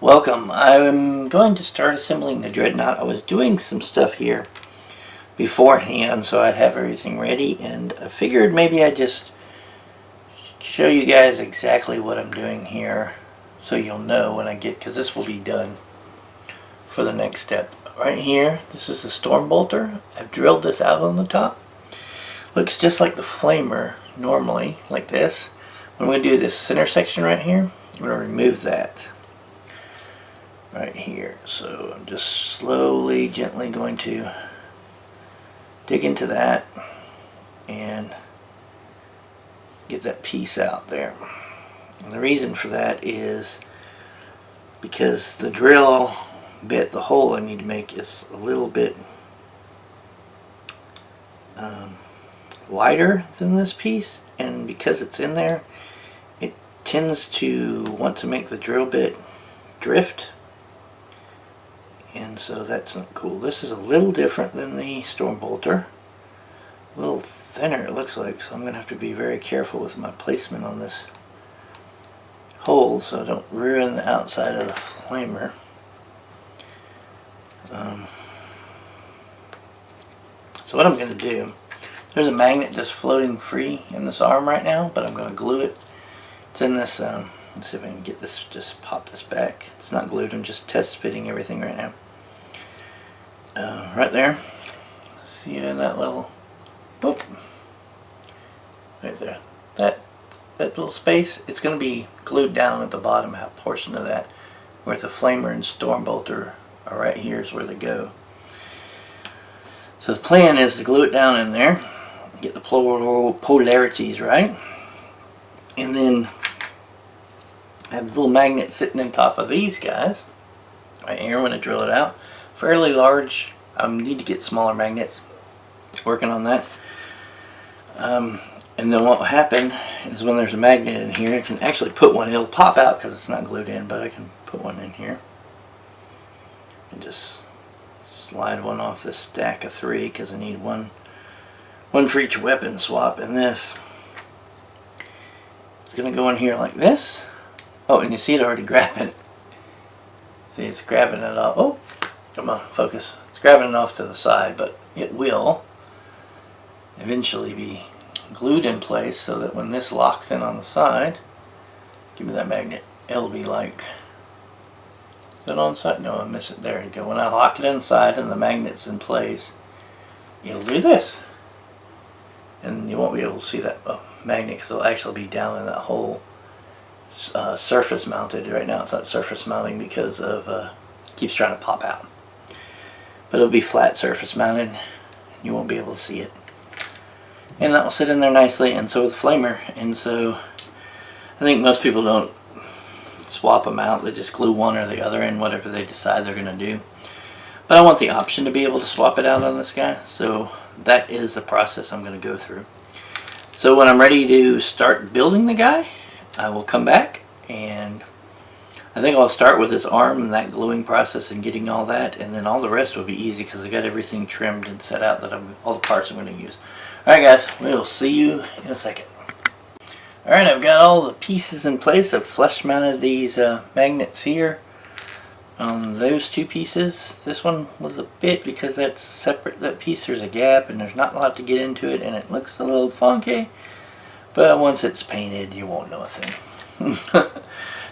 Welcome. I'm going to start assembling the dreadnought. I was doing some stuff here beforehand so I'd have everything ready, and I figured maybe I'd just show you guys exactly what I'm doing here so you'll know when I get, because this will be done for the next step. Right here, this is the storm bolter. I've drilled this out on the top. Looks just like the flamer normally, like this. What I'm going to do, this center section right here, I'm going to remove that right here. So I'm just slowly, gently going to dig into that and get that piece out there. And the reason for that is because the drill bit, the hole I need to make is a little bit wider than this piece, and because it's in there, it tends to want to make the drill bit drift, and so that's not cool. This is a little different than the storm bolter, a little thinner it looks like, so I'm going to have to be very careful with my placement on this hole so I don't ruin the outside of the flamer. So what I'm going to do, there's a magnet just floating free in this arm right now, but I'm going to glue it. It's in this, let's see if I can get this, just pop this back. It's not glued, I'm just test fitting everything right now. Right there. See it in that little, boop. Right there. That little space, it's going to be glued down at the bottom portion of that, where the flamer and storm bolter are right here is where they go. So the plan is to glue it down in there, get the polarities right, and then have a little magnet sitting on top of these guys right here when I drill it out. Fairly large. I need to get smaller magnets. Working on that. And then what will happen is when there's a magnet in here, I can actually put one. It'll pop out because it's not glued in, but I can put one in here and just slide one off this stack of 3 because I need one for each weapon swap. And this is going to go in here like this. Oh, and you see it already grabbing. See, it's grabbing it off. Oh, come on, focus. It's grabbing it off to the side, but it will eventually be glued in place so that when this locks in on the side, give me that magnet, it'll be like, is it on the side? No, I miss it. There you go. When I lock it inside and the magnet's in place, it'll do this. And you won't be able to see that magnet because it'll actually be down in that hole. Surface mounted. Right now it's not surface mounting because of it keeps trying to pop out, but it'll be flat surface mounted. You won't be able to see it, and that will sit in there nicely, and so with the flamer. And so I think most people don't swap them out, they just glue one or the other in, whatever they decide they're going to do. But I want the option to be able to swap it out on this guy, so that is the process I'm going to go through. So when I'm ready to start building the guy, I will come back, and I think I'll start with his arm and that gluing process and getting all that, and then all the rest will be easy because I got everything trimmed and set out that all the parts I'm going to use. Alright guys, we'll see you in a second. Alright, I've got all the pieces in place. I've flush mounted these magnets here on those 2 pieces. This one was a bit, because that's separate, that piece there's a gap and there's not a lot to get into it and it looks a little funky. But once it's painted, you won't know a thing.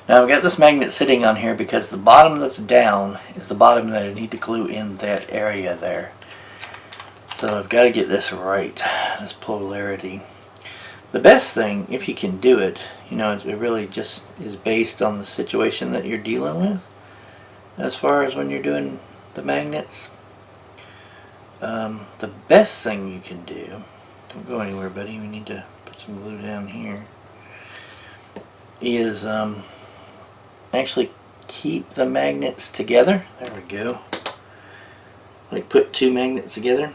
Now I've got this magnet sitting on here because the bottom that's down is the bottom that I need to glue in that area there. So I've got to get this right, this polarity. The best thing, if you can do it, you know, it really just is based on the situation that you're dealing with as far as when you're doing the magnets. The best thing you can do, don't go anywhere buddy, we need to some glue down here, is actually keep the magnets together. There we go. Like put 2 magnets together,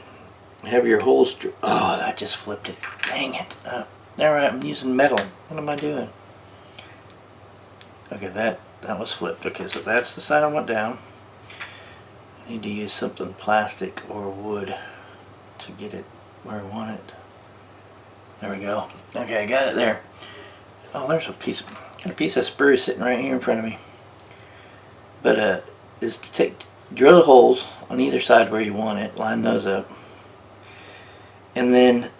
have your holes. Oh, I just flipped it. Dang it. There, I'm using metal. What am I doing? Okay, that was flipped. Okay, so that's the side I want down. I need to use something plastic or wood to get it where I want it. There we go. Okay, I got it there. Oh, there's a piece of spruce sitting right here in front of me. But is to drill the holes on either side where you want it, line those up, and then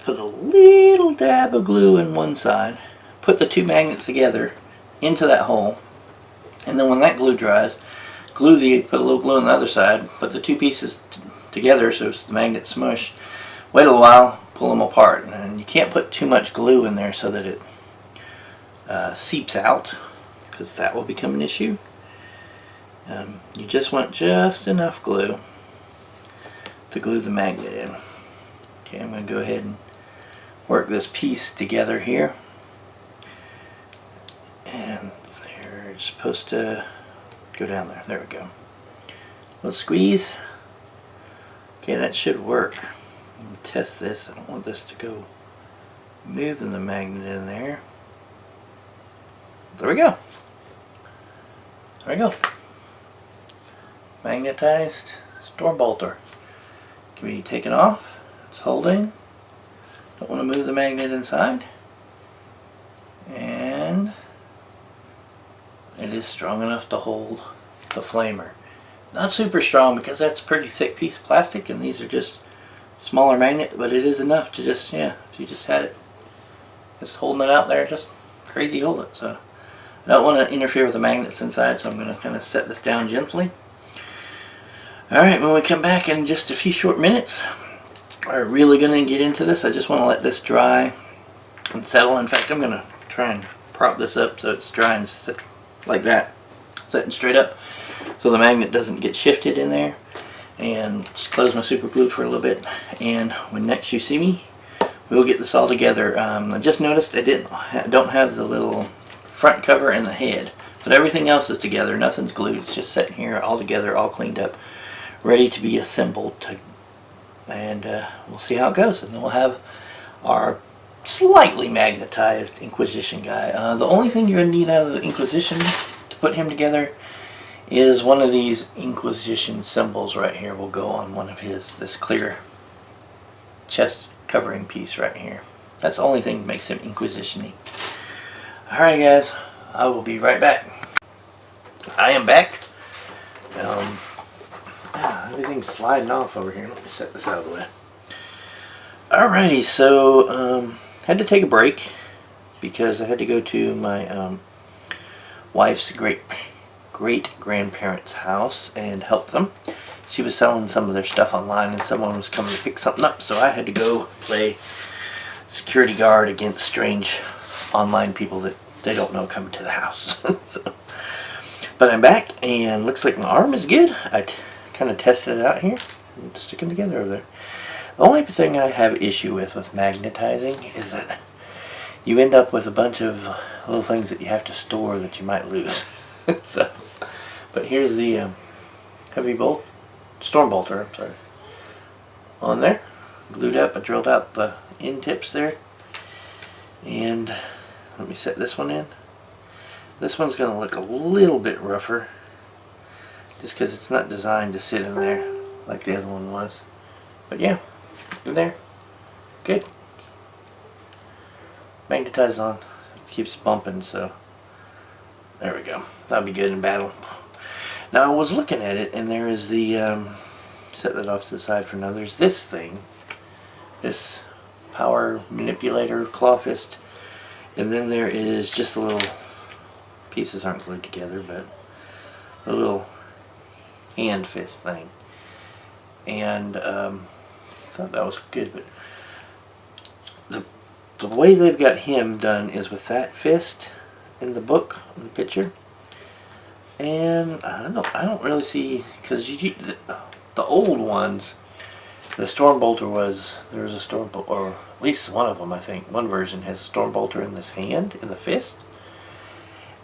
put a little dab of glue in one side, put the two magnets together into that hole, and then when that glue dries, put a little glue on the other side, put the two pieces together so the magnets smush, wait a while, pull them apart. And you can't put too much glue in there so that it seeps out, because that will become an issue. You just want just enough glue to glue the magnet in. Okay, I'm going to go ahead and work this piece together here. And they're supposed to go down there. There we go. Little squeeze. Okay, that should work. I'm going to test this. I don't want this to go moving the magnet in there. There we go. There we go. Magnetized storm bolter. Can be taken off. It's holding. Don't want to move the magnet inside. And it is strong enough to hold the flamer. Not super strong because that's a pretty thick piece of plastic and these are just smaller magnet, but it is enough to just, yeah, if you just had it just holding it out there, just crazy hold it. So I don't want to interfere with the magnets inside, so I'm going to kind of set this down gently. Alright, when we come back in just a few short minutes, we're really going to get into this. I just want to let this dry and settle. In fact, I'm going to try and prop this up so it's dry and sit like that, setting straight up so the magnet doesn't get shifted in there. And just close my super glue for a little bit, and when next you see me, we'll get this all together. I just noticed I don't have the little front cover and the head, but everything else is together. Nothing's glued. It's just sitting here all together, all cleaned up, ready to be assembled. And we'll see how it goes, and then we'll have our slightly magnetized Inquisition guy. The only thing you're going to need out of the Inquisition to put him together is one of these Inquisition symbols right here. Will go on one of this clear chest covering piece right here. That's the only thing that makes him Inquisition-y. Alright guys, I will be right back. I am back. Everything's sliding off over here. Let me set this out of the way. Alrighty, so had to take a break because I had to go to my wife's great grandparents' house and help them. She was selling some of their stuff online and someone was coming to pick something up, so I had to go play security guard against strange online people that they don't know coming to the house. But I'm back and looks like my arm is good. I kind of tested it out here and sticking together over there. The only thing I have issue with magnetizing is that you end up with a bunch of little things that you have to store that you might lose. So, but here's the heavy bolt, storm bolter, I'm sorry, on there, glued up. I drilled out the end tips there, and let me set this one in. This one's going to look a little bit rougher, just because it's not designed to sit in there like the other one was. But yeah, in there, good. Magnetized on, it keeps bumping, so there we go. That'll be good in battle. Now I was looking at it, and there is the set that off to the side for now. There's this thing, this power manipulator claw fist, and then there is just the little pieces aren't glued together, but the little hand fist thing. And I thought that was good, but the way they've got him done is with that fist in the book, in the picture, and I don't really see, because the old ones, the storm bolter was, there was a storm bolter, or at least one of them, I think one version has a storm bolter in this hand, in the fist,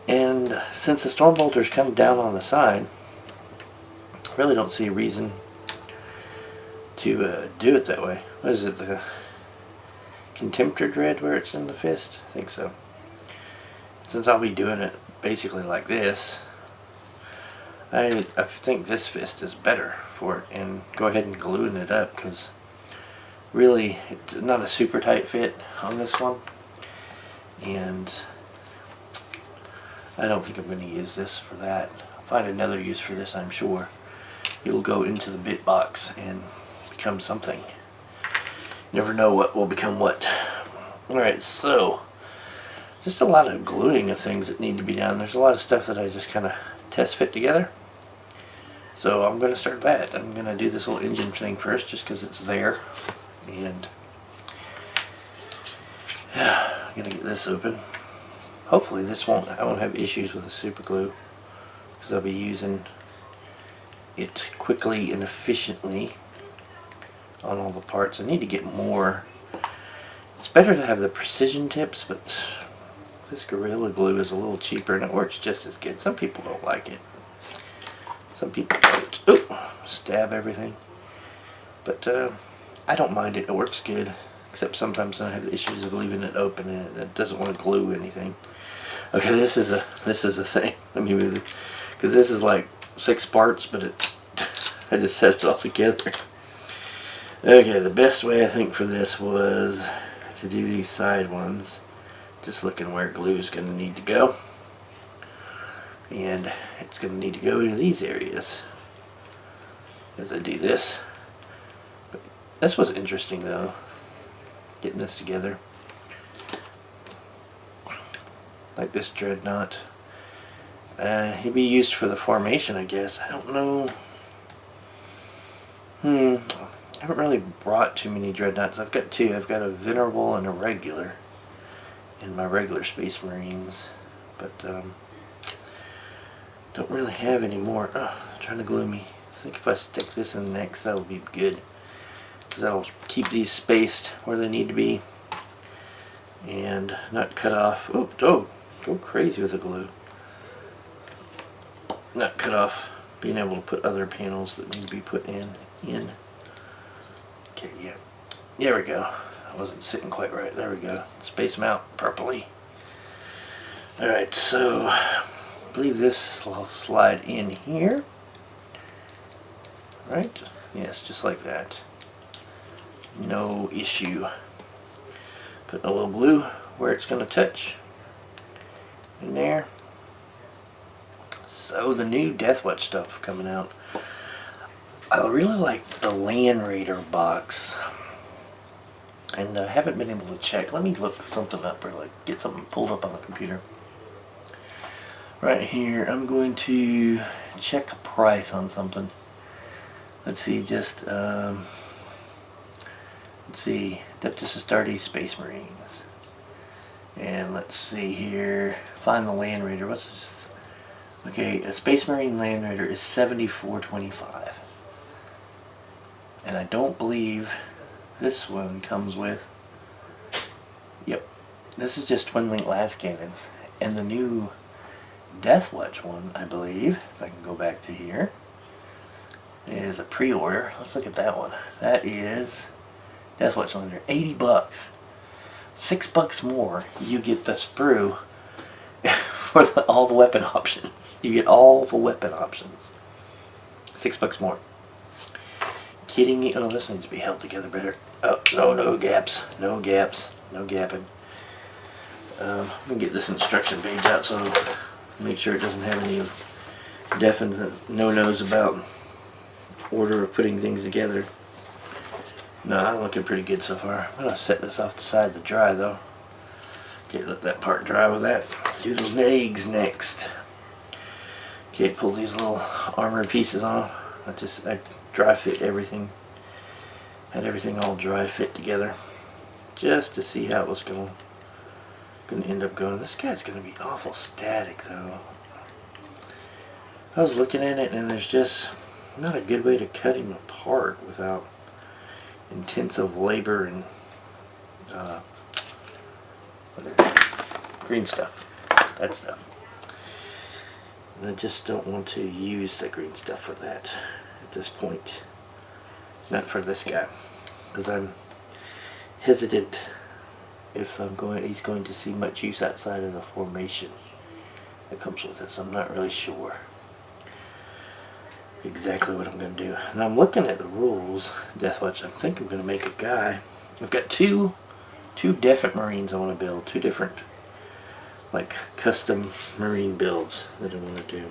and since the storm bolter is kind of down on the side, I really don't see a reason to do it that way. What is it, the Contemptor Dread where it's in the fist? I think so. Since I'll be doing it basically like this, I think this fist is better for it, and go ahead and gluing it up, because really it's not a super tight fit on this one, and I don't think I'm going to use this for that. find another use for this, I'm sure. It'll go into the bit box and become something. You never know what will become what. Alright, so just a lot of gluing of things that need to be done. There's a lot of stuff that I just kind of test fit together. So I'm going to start that. I'm going to do this little engine thing first just because it's there. And I'm going to get this open. Hopefully I won't have issues with the super glue because I'll be using it quickly and efficiently on all the parts. I need to get more. It's better to have the precision tips, but this Gorilla Glue is a little cheaper and it works just as good. Some people don't like it. Some people don't. Oh, stab everything. But I don't mind it. It works good. Except sometimes I have the issues of leaving it open and it doesn't want to glue anything. Okay, this is a thing. Let me move it, because this is like 6 parts, but I just set it all together. Okay, the best way I think for this was to do these side ones. Just looking where glue is going to need to go. And it's going to need to go into these areas as I do this. But this was interesting though, getting this together. Like this dreadnought. He'd be used for the formation, I guess. I don't know. I haven't really brought too many dreadnoughts. I've got 2. I've got a venerable and a regular in my regular Space Marines. But don't really have any more. Oh, trying to glue me. I think if I stick this in next, that'll be good. Because that'll keep these spaced where they need to be. And not cut off. Oh, go crazy with the glue. Not cut off being able to put other panels that need to be put in. Okay, yeah. There we go. I wasn't sitting quite right. There we go. Space them out properly. Alright, so I believe this will slide in here. Right? Yes, just like that. No issue. Put a little glue where it's going to touch. In there. So the new Deathwatch stuff coming out. I really like the Land Raider box. And I haven't been able to check. Let me look something up or like get something pulled up on the computer. Right here, I'm going to check a price on something. Let's see, just let's see, Adeptus Astartes Space Marines. And let's see here, find the Land Raider. What's this? Okay, a Space Marine Land Raider is $74.25. And I don't believe this one comes with, yep, this is just twin link las cannons. And the new Deathwatch one, I believe, if I can go back to here, is a pre-order. Let's look at that one. That is Deathwatch Lander, $80. $6 more, you get the sprue for all the weapon options. You get all the weapon options. $6 more. Kidding me? Oh, this needs to be held together better. Oh, no gaps. No gaps. No gapping. I'm going to get this instruction page out so make sure it doesn't have any definite no-nos about order of putting things together. No, I'm looking pretty good so far. I'm going to set this off the side to dry though. Okay, let that part dry with that. Do those legs next. Okay, pull these little armor pieces off. I dry fit everything. Had everything all dry fit together. Just to see how it was going to end up going. This guy's going to be awful static though. I was looking at it and there's just not a good way to cut him apart without intensive labor and green stuff. That stuff. And I just don't want to use the green stuff for that at this point. Not for this guy. Because I'm hesitant if he's going to see much use outside of the formation that comes with it. So I'm not really sure exactly what I'm going to do. And I'm looking at the rules, Deathwatch. I think I'm going to make a guy. I've got two different Marines I want to build. 2 different like custom Marine builds that I want to do.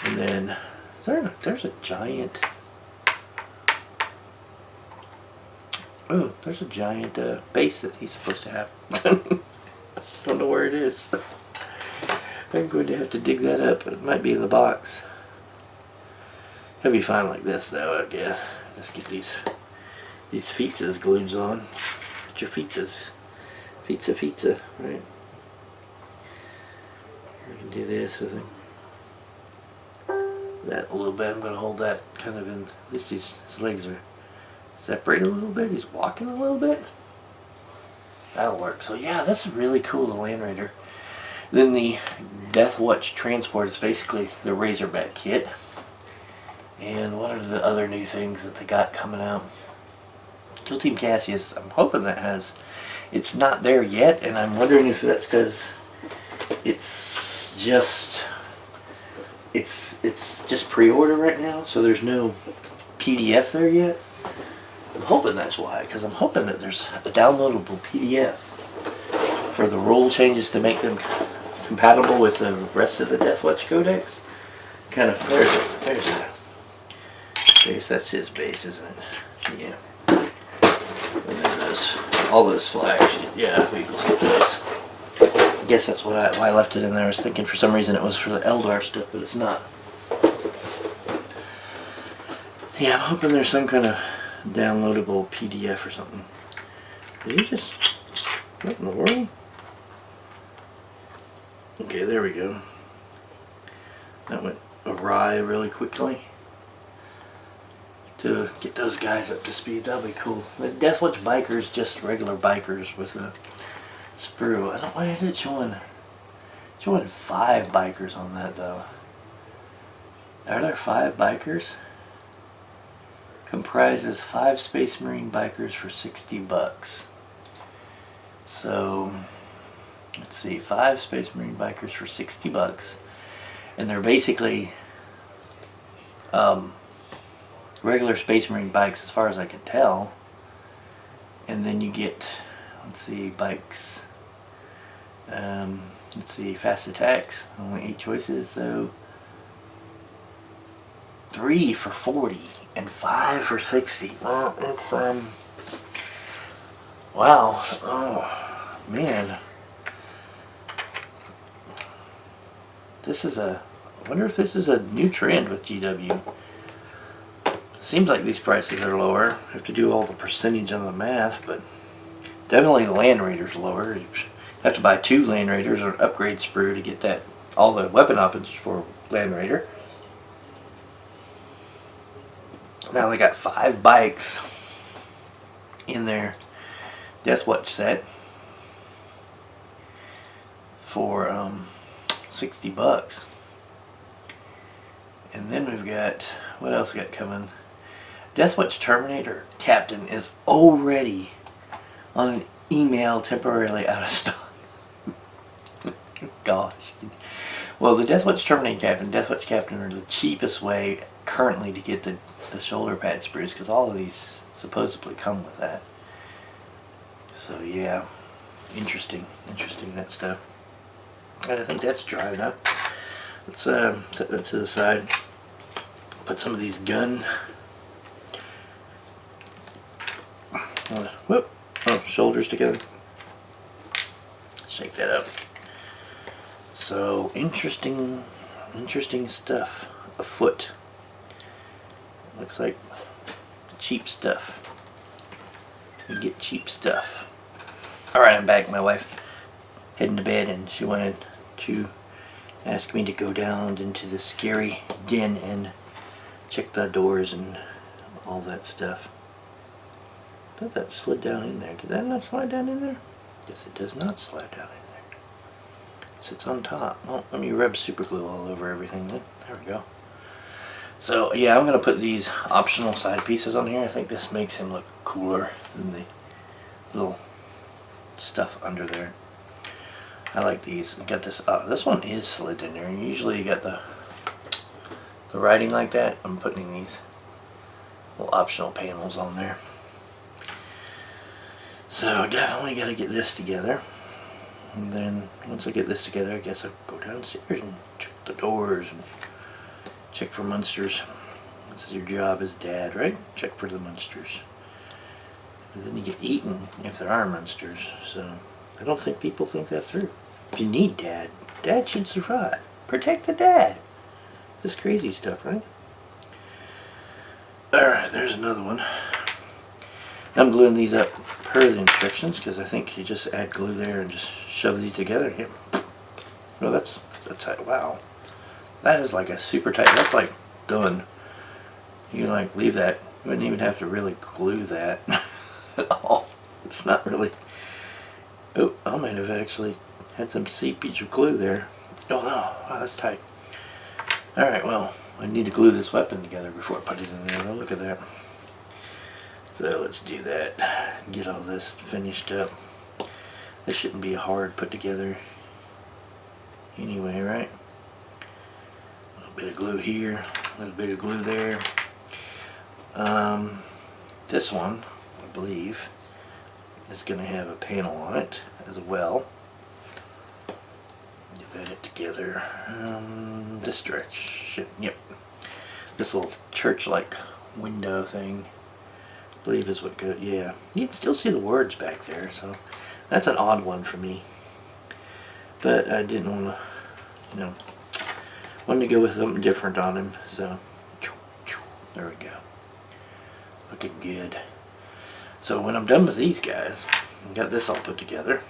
And then there's a giant. Oh, there's a giant base that he's supposed to have. Don't know where it is. I'm going to have to dig that up. It might be in the box. He'll be fine like this though, I guess. Let's get these feetses glued on. Get your feetses. Feetsa, right? We can do this with him. That a little bit. I'm going to hold that kind of in. At least his legs are separated a little bit. He's walking a little bit. That'll work. So yeah, that's really cool, the Land Raider. Then the Deathwatch transport is basically the Razorback kit. And what are the other new things that they got coming out? Kill Team Cassius, I'm hoping that has. It's not there yet, and I'm wondering if that's because it's just pre-order right now, so there's no PDF there yet. I'm hoping that's why, because I'm hoping that there's a downloadable PDF for the rule changes to make them compatible with the rest of the Deathwatch Codex. Kind of, there's a base. That's his base, isn't it? Yeah. And then all those flags. Yeah, we can skip those. I guess that's why I left it in there. I was thinking for some reason it was for the Eldar stuff, but it's not. Yeah, I'm hoping there's some kind of downloadable PDF or something. Did you just... what in the world? Okay, there we go. That went awry really quickly. To get those guys up to speed, that'll be cool. The Deathwatch bikers, just regular bikers with a sprue. I don't. Why is it showing 5 bikers on that though? Are there 5 bikers? Comprises 5 Space Marine bikers for $60. So let's see, 5 Space Marine bikers for $60, and they're basically regular Space Marine bikes as far as I can tell. And then you get, let's see, bikes, let's see, fast attacks, only 8 choices, so 3 for $40 and 5 for $60. Well, it's wow. Oh man, this is I wonder if this is a new trend with GW. Seems like these prices are lower. I have to do all the percentage on the math, but definitely the Land Raider's lower. You have to buy 2 Land Raiders or an upgrade sprue to get that all the weapon options for Land Raider. Now they got 5 bikes in their Deathwatch set for $60. And then we've got, what else we got coming? Deathwatch Terminator Captain is already on an email temporarily out of stock. Gosh. Well, the Deathwatch Terminator Captain, Deathwatch Captain are the cheapest way currently to get the shoulder pad sprues, because all of these supposedly come with that. So yeah, interesting that stuff. And I think that's dried up. Let's set that to the side. Put some of these whoop, shoulders together. Shake that up. So interesting stuff afoot. Looks like cheap stuff. You get cheap stuff. Alright, I'm back. My wife heading to bed, and she wanted to ask me to go down into the scary den and check the doors and all that stuff. I thought that slid down in there. Did that not slide down in there? Yes, it does not slide down in there. It sits on top. Well, let me rub super glue all over everything then. There we go. So yeah, I'm going to put these optional side pieces on here. I think this makes him look cooler than the little stuff under there. I like these. I got this. This one is slid in there. Usually you got the writing like that. I'm putting these little optional panels on there. So definitely got to get this together. And then once I get this together, I guess I'll go downstairs and check the doors and Check for monsters. This is your job as dad, right? Check for the monsters. And then you get eaten if there are monsters. So I don't think people think that through. If you need dad, dad should survive. Protect the dad. This crazy stuff, right? Alright, there's another one. I'm gluing these up per the instructions because I think you just add glue there and just shove these together. Yep. Well, that's tight. Wow. That is like a super tight. That's like done. You can like leave that. You wouldn't even have to really glue that at all. It's not really. Oh, I might have actually had some seepage of glue there. Oh no. Wow, that's tight. Alright, well, I need to glue this weapon together before I put it in there. Oh, look at that. So let's do that. Get all this finished up. This shouldn't be hard put together anyway, right? A little bit of glue here, a little bit of glue there. This one, I believe, is going to have a panel on it as well. Get it together. This direction. Yep. This little church-like window thing, I believe, is what goes. Yeah, you can still see the words back there. So that's an odd one for me. But I didn't want to, wanted to go with something different on him. So there we go. Looking good. So when I'm done with these guys, I got this all put together.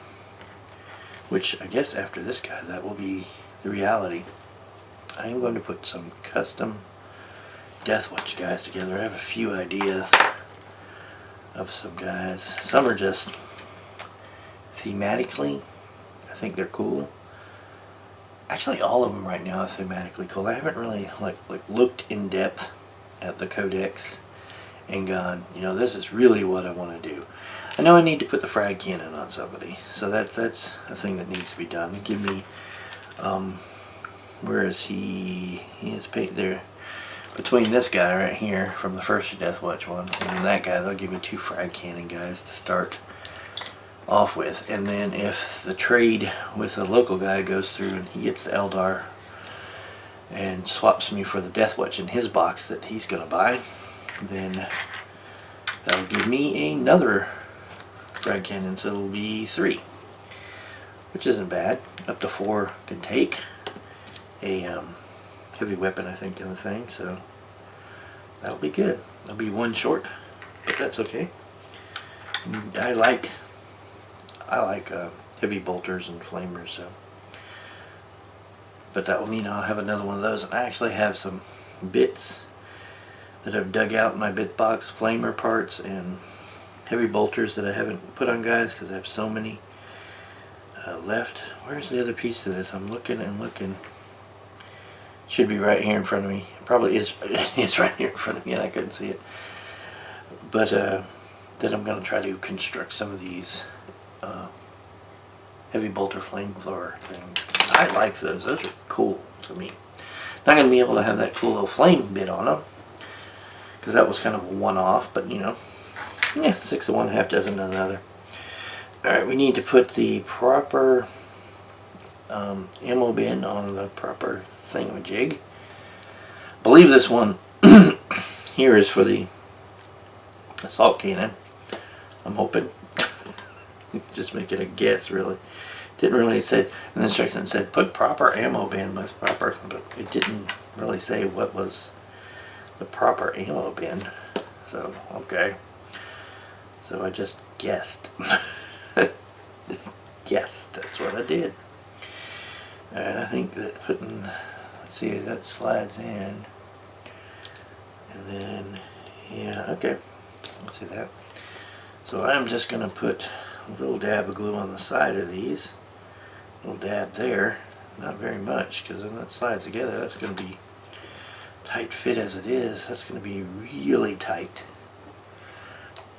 Which I guess after this guy, that will be the reality. I am going to put some custom Deathwatch guys together. I have a few ideas of some guys. Some are just thematically, I think they're cool. Actually, all of them right now are thematically cool. I haven't really like looked in depth at the codex and gone, this is really what I want to do. I know I need to put the frag cannon on somebody, so that's a thing that needs to be done. Give me, where is he? He is painted there. Between this guy right here from the first Deathwatch one and that guy, they'll give me 2 frag cannon guys to start off with. And then if the trade with a local guy goes through and he gets the Eldar and swaps me for the Deathwatch in his box that he's going to buy, then that'll give me another frag cannon, so it'll be 3, which isn't bad. Up to 4 can take a heavy weapon, I think, in the thing, so that'll be good. That'll be 1 short, but that's okay. I like heavy bolters and flamers, so. But that will mean I'll have another one of those, and I actually have some bits that I've dug out in my bit box, flamer parts and heavy bolters that I haven't put on guys because I have so many left. Where's the other piece to this? I'm looking and looking. Should be right here in front of me. Probably is. It's right here in front of me and I couldn't see it. But then I'm going to try to construct some of these heavy bolter flamethrower things. I like those. Those are cool to me. Not going to be able to have that cool little flame bit on them because that was kind of a one-off, but yeah, 6 of one, half dozen of another. Alright, we need to put the proper ammo bin on the proper thingamajig. I believe this one here is for the assault cannon. I'm hoping. Just making a guess, really. Didn't really say, an instruction said put proper ammo bin with proper, but it didn't really say what was the proper ammo bin. So, okay. So I just guessed. Just guessed. That's what I did. And I think that putting, let's see, that slides in. And then, yeah, okay. Let's see that. So I'm just going to put a little dab of glue on the side of these. A little dab there. Not very much, because when that slides together, that's going to be tight fit as it is. That's going to be really tight.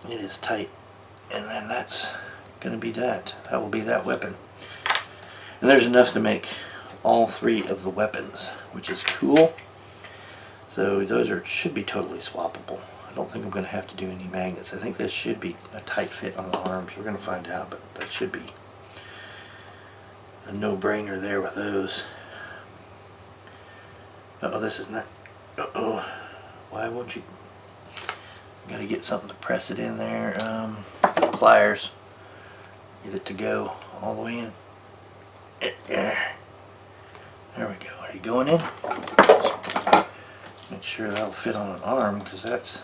It is tight. And then that's going to be that. That will be that weapon. And there's enough to make all 3 of the weapons, which is cool. So those should be totally swappable. I don't think I'm going to have to do any magnets. I think this should be a tight fit on the arms. We're going to find out, but that should be a no-brainer there with those. Oh, this is not Uh-oh. Why won't you? Gotta get something to press it in there. Pliers. Get it to go all the way in. There we go. Are you going in? Make sure that'll fit on an arm, because that's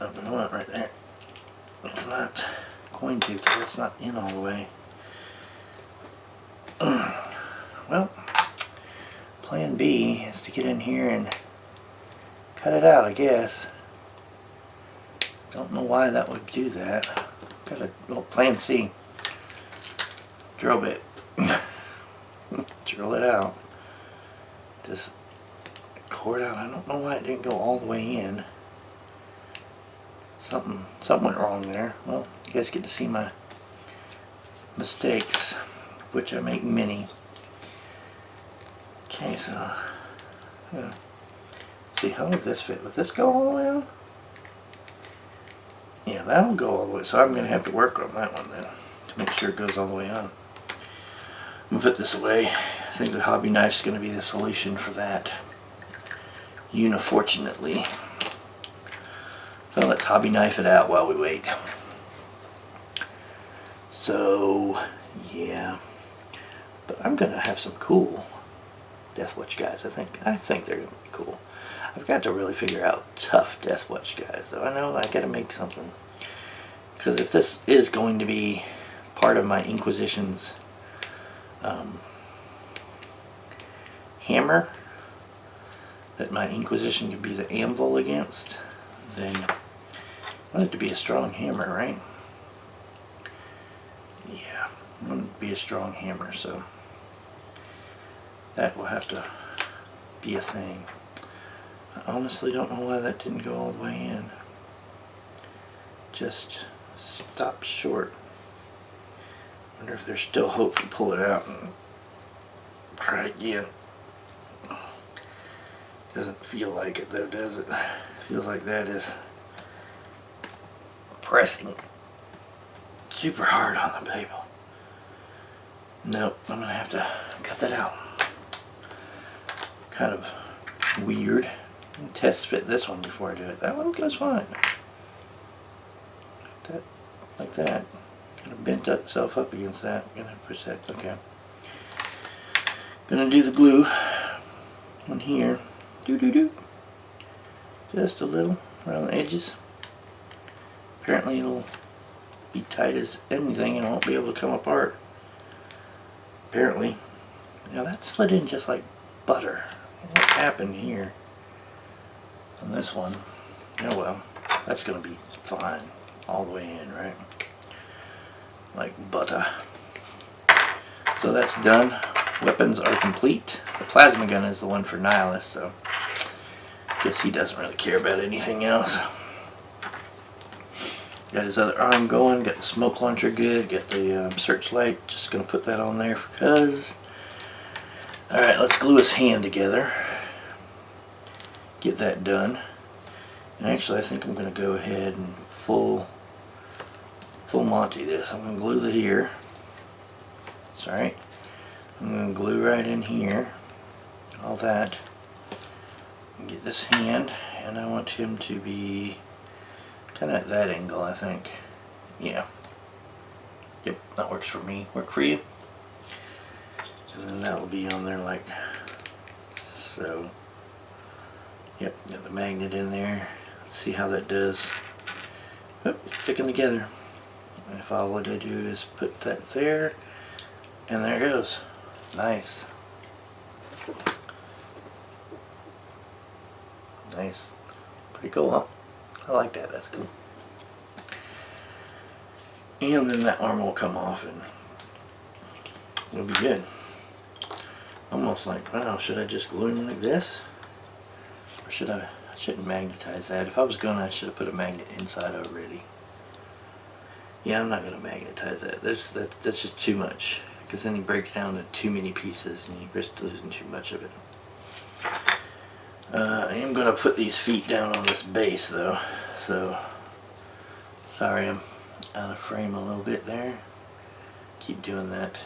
up and on right there. It's not going to, because it's not in all the way. Well, plan B is to get in here and cut it out, I guess. Don't know why that would do that. Got a well, plan C. Drill bit. Drill it out. Just cord out. I don't know why it didn't go all the way in. Something went wrong there. Well, you guys get to see my mistakes, which I make many. Okay, so yeah. Let's see, how would this fit? Would this go all the way on? Yeah, that'll go all the way. So I'm going to have to work on that one then to make sure it goes all the way on. I'm going to put this away. I think the hobby knife is going to be the solution for that. Unfortunately. So let's hobby knife it out while we wait. So, yeah. But I'm going to have some cool Deathwatch guys. I think they're going to be cool. I've got to really figure out tough Deathwatch guys, though. I know I got to make something. Because if this is going to be part of my Inquisition's hammer, that my Inquisition could be the anvil against, then I want it to be a strong hammer, right? Yeah, I want it to be a strong hammer, so that will have to be a thing. I honestly don't know why that didn't go all the way in. Just stopped short. Wonder if there's still hope to pull it out and try again. Doesn't feel like it though, does it? Feels like that is pressing super hard on the paper. Nope, I'm gonna have to cut that out. Kind of weird. Test fit this one before I do it. That one goes fine. Like that. Kind of bent itself up against that. Gonna push that. Okay. Gonna do the glue on here. Just a little around the edges. Apparently it'll be tight as anything and it won't be able to come apart. Apparently. Now that slid in just like butter. What happened here on this one? Oh well, that's gonna be fine all the way in, right? Like butter. So that's done. Weapons are complete. The plasma gun is the one for Nihilus, so I guess he doesn't really care about anything else. Got his other arm going, got the smoke launcher good, got the searchlight, just gonna put that on there because. Alright, let's glue his hand together. Get that done. And actually I think I'm gonna go ahead and full Monty this. I'm gonna glue the here. Sorry. I'm going to glue right in here, all that, and get this hand, and I want him to be kind of at that angle, I think. Yeah. Yep, that works for me. Work for you? And then that will be on there like so. Yep, got the magnet in there. Let's see how that does. Oh, it's sticking together. If all I do is put that there, and there it goes. Nice. Nice. Pretty cool, huh? I like that. That's cool. And then that arm will come off and it'll be good. Almost like, wow, should I just glue him like this? Or should I shouldn't magnetize that. If I was gonna, I should have put a magnet inside already. Yeah, I'm not gonna magnetize that. That's just too much. Because then he breaks down into too many pieces and you risk losing too much of it. I am going to put these feet down on this base though, so sorry I'm out of frame a little bit there. Keep doing that.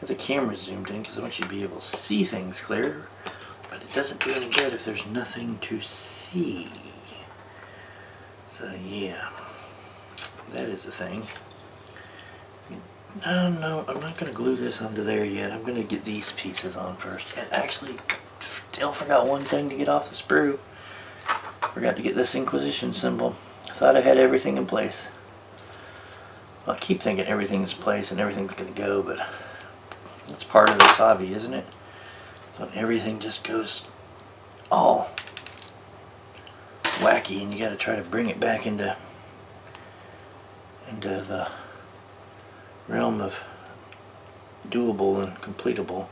Got the camera zoomed in because I want you to be able to see things clear, but it's it doesn't do any good if there's nothing to see. So yeah, that is the thing. No, I'm not going to glue this onto there yet. I'm going to get these pieces on first. And actually, still forgot one thing to get off the sprue. Forgot to get this Inquisition symbol. I thought I had everything in place. Well, I keep thinking everything's in place and everything's going to go, but that's part of this hobby, isn't it? So everything just goes all wacky, and you got to try to bring it back into the realm of doable and completable.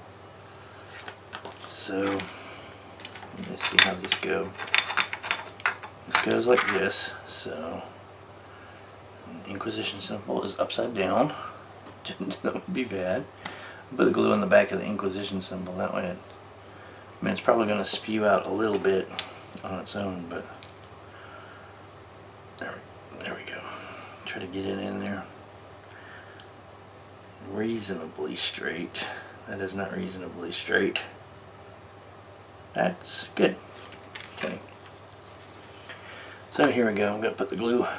So let's see how this goes. This goes like this. So Inquisition symbol is upside down. That would be bad. Put the glue on the back of the Inquisition symbol. That way, I mean, it's probably going to spew out a little bit on its own, but there we go. Try to get it in there reasonably straight. That is not reasonably straight. That's good. Okay. So here we go. I'm going to put the glue, I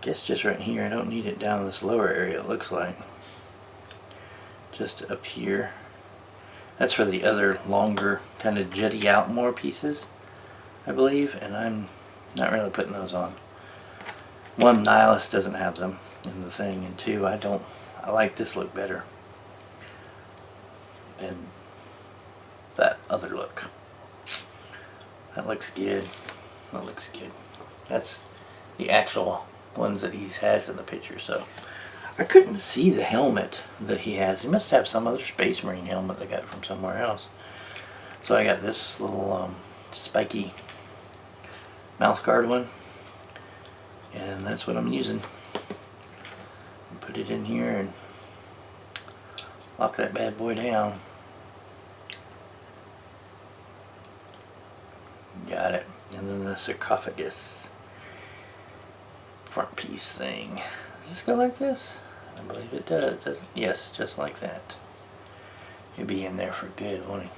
guess just right here. I don't need it down this lower area, it looks like. Just up here. That's for the other longer, kind of jetty out more pieces, I believe, and I'm not really putting those on. One, Nihilus doesn't have them in the thing, and two, I like this look better than that other look. That looks good. That looks good. That's the actual ones that he has in the picture. So I couldn't see the helmet that he has. He must have some other Space Marine helmet they got from somewhere else. So I got this little spiky mouth guard one, and that's what I'm using. Put it in here and lock that bad boy down. Got it. And then the sarcophagus front piece thing. Does this go like this? I believe it does. Yes, just like that. He'll be in there for good, won't he?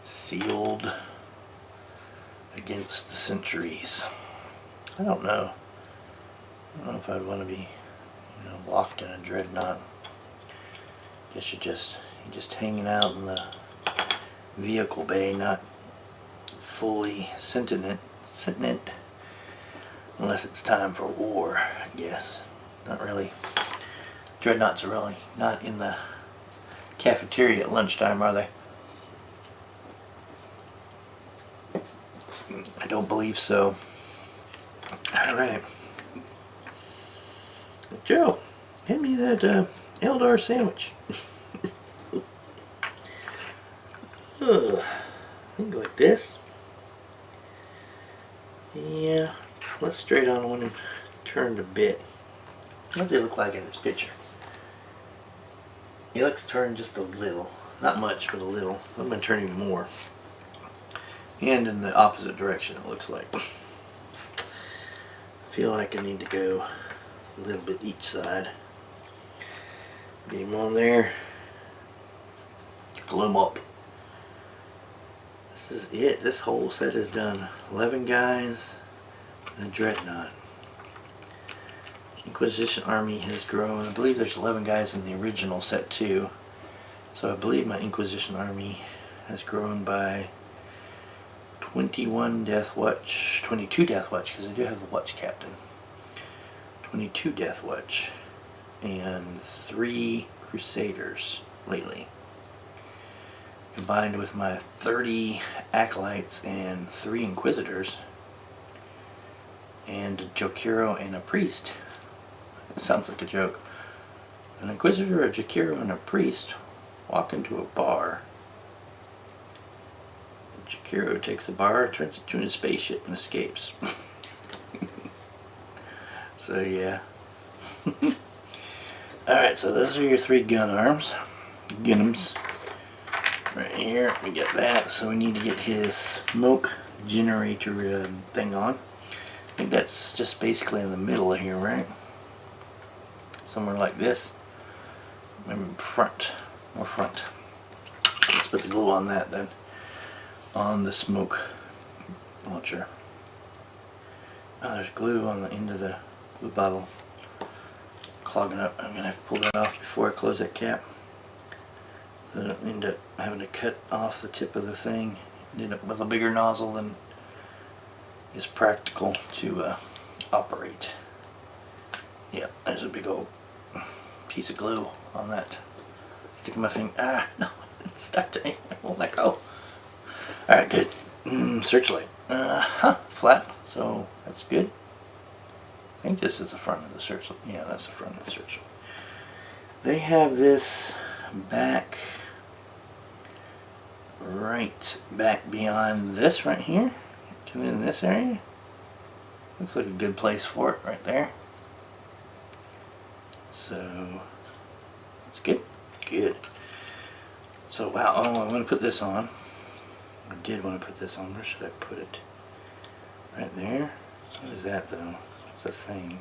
Sealed against the centuries. I don't know. I don't know if I'd want to be, locked in a dreadnought. Guess you're just hanging out in the vehicle bay, not fully sentient, unless it's time for war, I guess. Not really. Dreadnoughts are really not in the cafeteria at lunchtime, are they? I don't believe so. Alright. Joe, hand me that Eldar sandwich. I think like this. Yeah, let's straight on one and turned a bit. What does it look like in this picture? He looks turned just a little. Not much, but a little. I'm going to turn him more. And in the opposite direction, it looks like. I feel like I need to go a little bit each side. Get him on there. Glue him up. This is it. This whole set is done. 11 guys and a dreadnought. Inquisition army has grown. I believe there's 11 guys in the original set too. So I believe my Inquisition army has grown by 21 Deathwatch, 22 Deathwatch, because I do have the Watch Captain. 22 Deathwatch and 3 Crusaders lately. Combined with my 30 Acolytes and 3 Inquisitors and a Jokiro and a Priest. It sounds like a joke. An Inquisitor, a Jokiro, and a Priest walk into a bar. Jokiro takes a bar, turns it into a spaceship, and escapes. So yeah. Alright, so those are your 3 gun arms. Gunums. Right here, we get that, so we need to get his smoke generator thing on. I think that's just basically in the middle of here, right? Somewhere like this. Maybe front, more front. put the glue on that then, on the smoke launcher. Oh, there's glue on the end of the glue bottle clogging up. I'm going to have to pull that off before I close that cap. So I don't end up having to cut off the tip of the thing. End up with a bigger nozzle than is practical to operate. Yep, there's a big old piece of glue on that. Sticking my finger. Ah, no, it's stuck to me. I won't let go. Alright, good. Searchlight. Flat, so that's good. I think this is the front of the searchlight. Yeah, that's the front of the searchlight. They have this back, right back beyond this right here. Come in this area. Looks like a good place for it right there. So that's good. Good. So wow, oh, I want to put this on. I did want to put this on. Where should I put it? Right there. What is that though? It's a thing.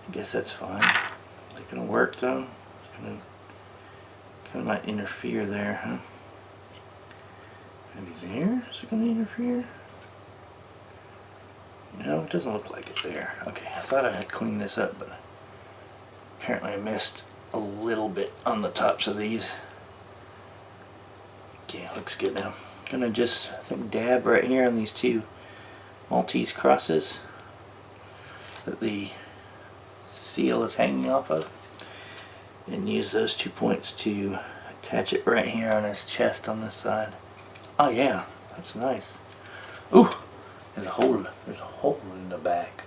I guess that's fine. Is it gonna work though? It's gonna kind of might interfere there, huh? Maybe there? Is it gonna interfere? No, it doesn't look like it there. Okay, I thought I had cleaned this up, but apparently I missed a little bit on the tops of these. Okay, looks good now. I'm gonna just, I think, dab right here on these two Maltese crosses that the seal is hanging off of, and use those 2 points to attach it right here on his chest on this side. Oh yeah, that's nice. Ooh, there's a hole in the back.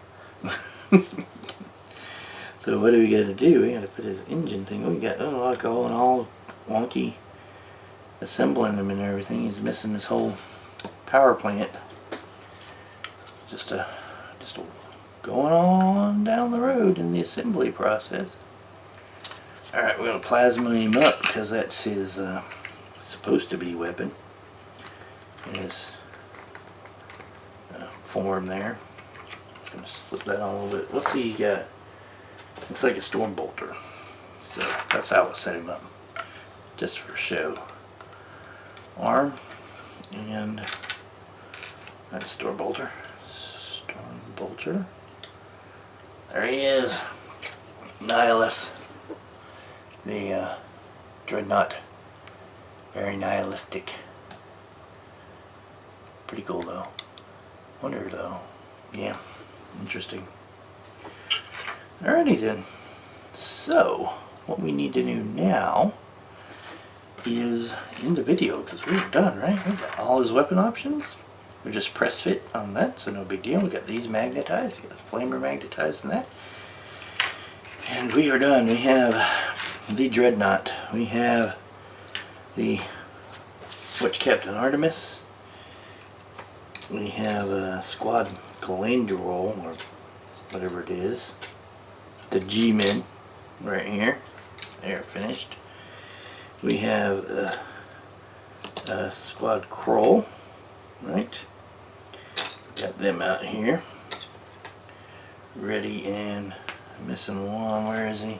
So what do we gotta do? We gotta put his engine thing. We got like all wonky assembling him and everything. He's missing this whole power plant. Just going on down the road in the assembly process. Alright, we're gonna plasma him up because that's his supposed to be weapon. His form there. I'm gonna slip that on a little bit. What's he got? Looks like a storm bolter. So that's how I'll set him up. Just for show. Arm and that's storm bolter. Storm bolter. There he is. Nihilus. The dreadnought. Very nihilistic. Pretty cool though. Wonder though. Yeah. Interesting. Alrighty then. So, what we need to do now is end the video because we're done, right? We got all his weapon options. We just press fit on that, so no big deal. We got these magnetized, got the flamer magnetized and that. And we are done. We have the dreadnought. We have the Witch Captain Artemis. We have a squad collateral or whatever it is. The G-men right here. They're finished. We have a squad Kroll, right? Got them out here. Ready, and I'm missing one. Where is he?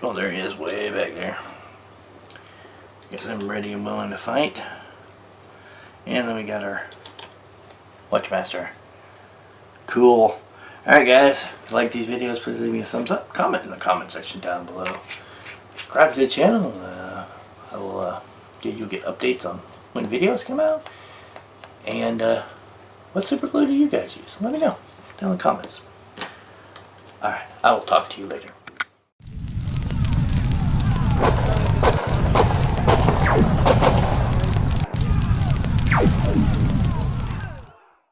Oh, there he is, way back there. Got them ready and willing to fight. And then we got our Watchmaster. Cool. Alright guys, if you like these videos, please leave me a thumbs up. Comment in the comment section down below. Subscribe to the channel. You'll get updates on when videos come out. And what super glue do you guys use? Let me know down in the comments. Alright, I will talk to you later.